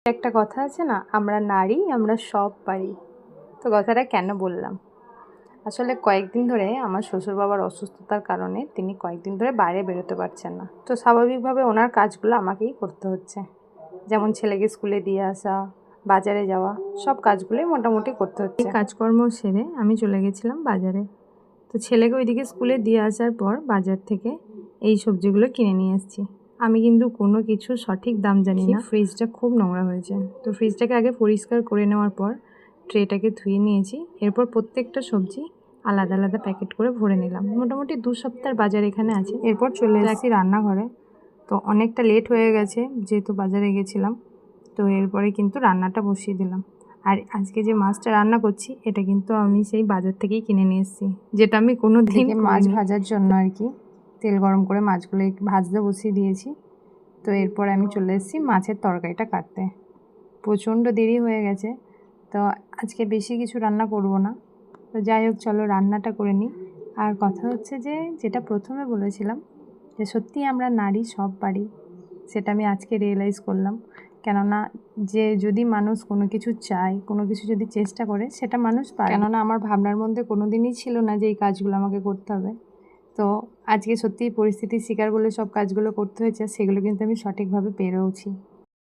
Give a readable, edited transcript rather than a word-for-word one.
একটা কথা আছে না, আমরা নারী আমরা সব পারি। তো কথাটা কেন বললাম, আসলে কয়েকদিন ধরে আমার শ্বশুর বাবার অসুস্থতার কারণে তিনি কয়েকদিন ধরে বাইরে বেরোতে পারছেন না। তো স্বাভাবিকভাবে ওনার কাজগুলো আমাকেই করতে হচ্ছে, যেমন ছেলেকে স্কুলে দিয়ে আসা, বাজারে যাওয়া, সব কাজগুলোই মোটামুটি করতে হচ্ছে। কাজকর্ম সেরে আমি চলে গেছিলাম বাজারে। তো ছেলেকে ওইদিকে স্কুলে দিয়ে আসার পর বাজার থেকে এই সবজিগুলো কিনে নিয়ে এসেছি। আমি কিন্তু কোনো কিছু সঠিক দাম জানি না। ফ্রিজটা খুব নোংরা হয়েছে, তো ফ্রিজটাকে আগে পরিষ্কার করে নেওয়ার পর ট্রেটাকে ধুয়ে নিয়েছি। এরপর প্রত্যেকটা সবজি আলাদা আলাদা প্যাকেট করে ভরে নিলাম। মোটামুটি 2 সপ্তাহের বাজার এখানে আছে। এরপর চলে এসেছি রান্নাঘরে। তো অনেকটা লেট হয়ে গেছে যেহেতু বাজারে গেছিলাম। তো এরপরে কিন্তু রান্নাটা বসিয়ে দিলাম। আর আজকে যে মাছটা রান্না করছি এটা কিন্তু আমি সেই বাজার থেকেই কিনে নিয়ে এসেছি, যেটা আমি কোনো দিন মাছ ভাজার জন্য আর কি তেল গরম করে মাছগুলো ভাজতে বসিয়ে দিয়েছি। তো এরপর আমি চলে এসেছি মাছের তরকারিটা কাটতে। প্রচণ্ড দেরি হয়ে গেছে, তো আজকে বেশি কিছু রান্না করব না। তো যাই হোক, চলো রান্নাটা করে নিই। আর কথা হচ্ছে যে, যেটা প্রথমে বলেছিলাম যে সত্যিই আমরা নারী সব পারি, সেটা আমি আজকে রিয়েলাইজ করলাম। কেননা যে যদি মানুষ কোনো কিছু চায়, কোনো কিছু যদি চেষ্টা করে, সেটা মানুষ পারে। কেননা আমার ভাবনার মধ্যে কোনো দিনই ছিল না যে এই কাজগুলো আমাকে করতে হবে। তো আজকে সত্যিই পরিস্থিতির শিকার বলে সব কাজগুলো করতে হয়েছে, সেগুলো কিন্তু আমি সঠিকভাবে পেরেওছি।